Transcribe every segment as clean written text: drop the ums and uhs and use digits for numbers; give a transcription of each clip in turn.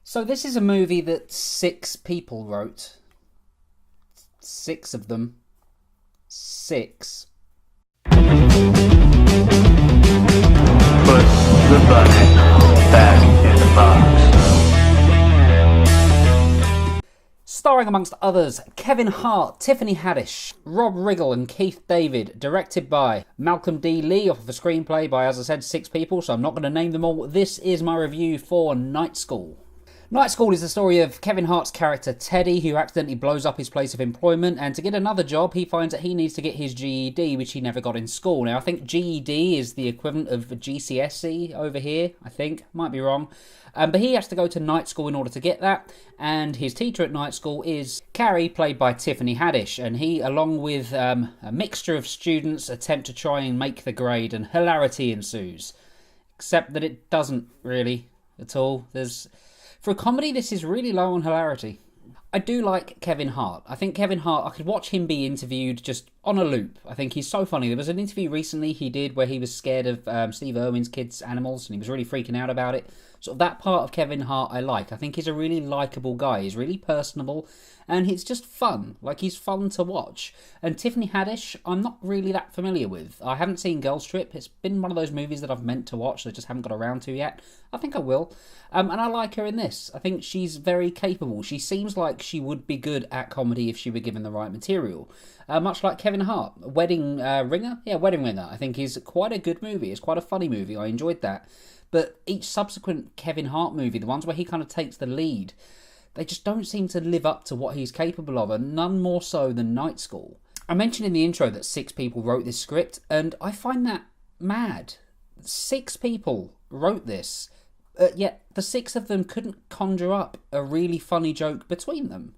So this is a movie that 6 people wrote. 6 of them. 6. Put the bunny back in the box. Starring amongst others, Kevin Hart, Tiffany Haddish, Rob Riggle and Keith David. Directed by Malcolm D. Lee off of a screenplay by, as I said, 6 people, so I'm not going to name them all. This is my review for Night School. Night School is the story of Kevin Hart's character Teddy, who accidentally blows up his place of employment, and to get another job he finds that he needs to get his GED, which he never got in school. Now I think GED is the equivalent of GCSE over here, I think, might be wrong. But he has to go to night school in order to get that, and his teacher at night school is Carrie, played by Tiffany Haddish, and he, along with a mixture of students, attempt to try and make the grade, and hilarity ensues. Except that it doesn't really at all. For a comedy, this is really low on hilarity. I do like Kevin Hart. I think Kevin Hart, I could watch him be interviewed just on a loop. I think he's so funny. There was an interview recently he did where he was scared of Steve Irwin's kids' animals, and he was really freaking out about it. Sort of that part of Kevin Hart I like. I think he's a really likeable guy. He's really personable, and it's just fun. Like, he's fun to watch. And Tiffany Haddish, I'm not really that familiar with. I haven't seen Girls Trip. It's been one of those movies that I've meant to watch that I just haven't got around to yet. I think I will. And I like her in this. I think she's very capable. She seems like she would be good at comedy if she were given the right material. Much like Kevin Hart. Wedding Ringer? Yeah, Wedding Ringer, I think, is quite a good movie. It's quite a funny movie. I enjoyed that. But each subsequent Kevin Hart movie, the ones where he kind of takes the lead, they just don't seem to live up to what he's capable of, and none more so than Night School. I mentioned in the intro that 6 people wrote this script, and I find that mad. 6 people wrote this, yet the 6 of them couldn't conjure up a really funny joke between them.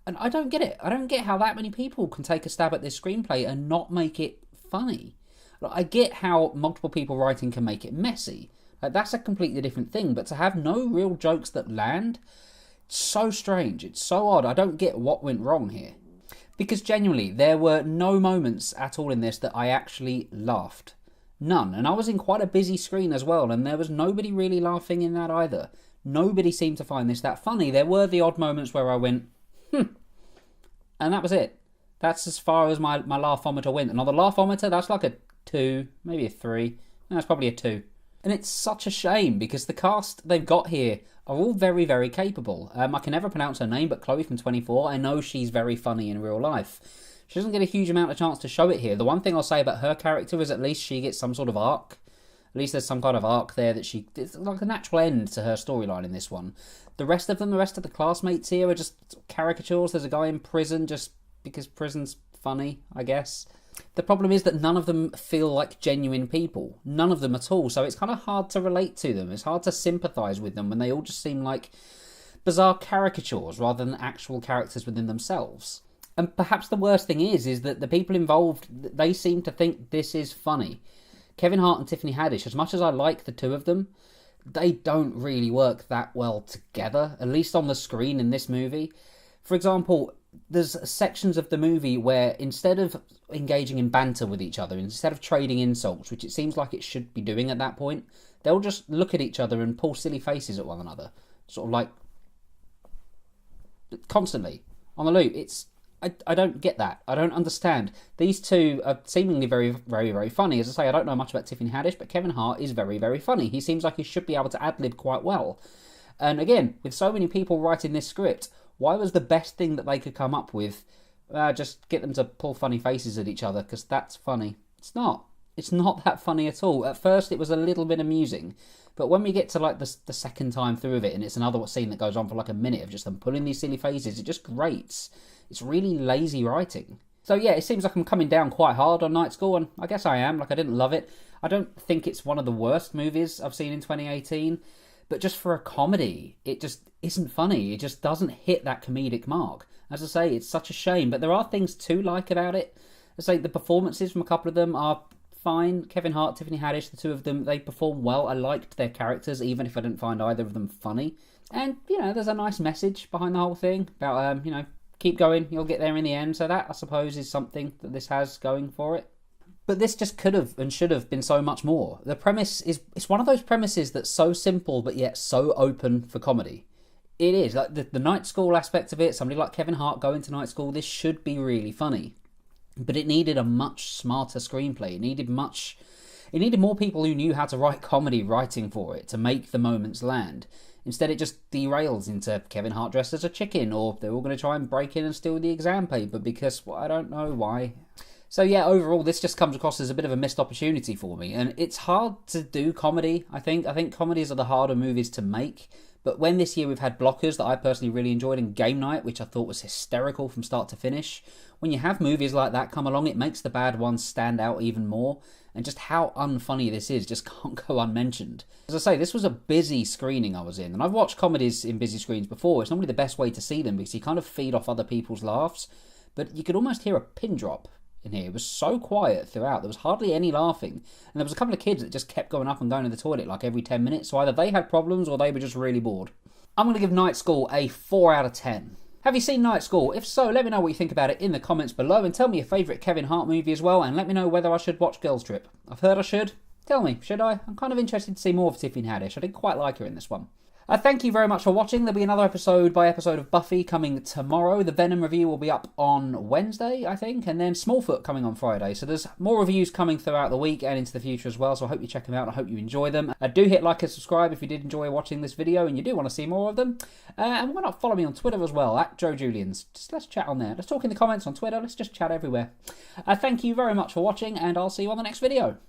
And I don't get it. I don't get how that many people can take a stab at this screenplay and not make it funny. I get how multiple people writing can make it messy. That's a completely different thing, but to have no real jokes that land, it's so strange, it's so odd. I don't get what went wrong here. Because genuinely, there were no moments at all in this that I actually laughed. None. And I was in quite a busy screen as well, and there was nobody really laughing in that either. Nobody seemed to find this that funny. There were the odd moments where I went, and that was it. That's as far as my laughometer went. And on the laughometer, that's like a 2, maybe a 3. No, that's probably a 2. And it's such a shame because the cast they've got here are all very, very capable. I can never pronounce her name, but Chloe from 24, I know she's very funny in real life. She doesn't get a huge amount of chance to show it here. The one thing I'll say about her character is at least she gets some sort of arc. At least there's some kind of arc there that it's like a natural end to her storyline in this one. The rest of the classmates here are just caricatures. There's a guy in prison just because prison's funny, I guess. The problem is that none of them feel like genuine people. None of them at all. So it's kind of hard to relate to them. It's hard to sympathise with them when they all just seem like bizarre caricatures rather than actual characters within themselves. And perhaps the worst thing is that the people involved, they seem to think this is funny. Kevin Hart and Tiffany Haddish, as much as I like the two of them, they don't really work that well together, at least on the screen in this movie. For example, there's sections of the movie where instead of engaging in banter with each other, instead of trading insults, which it seems like it should be doing at that point, they'll just look at each other and pull silly faces at one another. Sort of like, constantly, on the loop. I don't get that. I don't understand. These two are seemingly very, very, very funny. As I say, I don't know much about Tiffany Haddish, but Kevin Hart is very, very funny. He seems like he should be able to ad-lib quite well. And again, with so many people writing this script, why was the best thing that they could come up with just get them to pull funny faces at each other, because that's funny? It's not. It's not that funny at all. At first it was a little bit amusing, but when we get to like the second time through of it, and it's another scene that goes on for like a minute of just them pulling these silly faces, it just grates. It's really lazy writing. So yeah, it seems like I'm coming down quite hard on Night School, and I guess I am. Like, I didn't love it. I don't think it's one of the worst movies I've seen in 2018, but just for a comedy, it just isn't funny. It just doesn't hit that comedic mark. As I say, it's such a shame, but there are things to like about it. As I say, the performances from a couple of them are fine. Kevin Hart, Tiffany Haddish, the two of them, they perform well. I liked their characters, even if I didn't find either of them funny. And, there's a nice message behind the whole thing about, keep going, you'll get there in the end. So that, I suppose, is something that this has going for it. But this just could have and should have been so much more. The premise it's one of those premises that's so simple but yet so open for comedy. It is, like the night school aspect of it, somebody like Kevin Hart going to night school, this should be really funny. But it needed a much smarter screenplay. It needed more people who knew how to write comedy writing for it to make the moments land. Instead, it just derails into Kevin Hart dressed as a chicken, or they're all going to try and break in and steal the exam paper because, well, I don't know why. So yeah, overall, this just comes across as a bit of a missed opportunity for me. And it's hard to do comedy, I think. I think comedies are the harder movies to make. But when this year we've had blockers that I personally really enjoyed, and Game Night, which I thought was hysterical from start to finish, when you have movies like that come along, it makes the bad ones stand out even more. And just how unfunny this is just can't go unmentioned. As I say, this was a busy screening I was in. And I've watched comedies in busy screens before. It's normally the best way to see them because you kind of feed off other people's laughs. But you could almost hear a pin drop in here. It was so quiet throughout. There was hardly any laughing. And there was a couple of kids that just kept going up and going to the toilet like every 10 minutes. So either they had problems or they were just really bored. I'm going to give Night School a 4 out of 10. Have you seen Night School? If so, let me know what you think about it in the comments below, and tell me your favourite Kevin Hart movie as well, and let me know whether I should watch Girls Trip. I've heard I should. Tell me, should I? I'm kind of interested to see more of Tiffany Haddish. I didn't quite like her in this one. Thank you very much for watching. There'll be another episode by episode of Buffy coming tomorrow. The Venom review will be up on Wednesday, I think, and then Smallfoot coming on Friday. So there's more reviews coming throughout the week and into the future as well, so I hope you check them out and I hope you enjoy them. Do hit like and subscribe if you did enjoy watching this video and you do want to see more of them. And why not follow me on Twitter as well, at Joe Julians. Just let's chat on there. Let's talk in the comments on Twitter. Let's just chat everywhere. Thank you very much for watching, and I'll see you on the next video.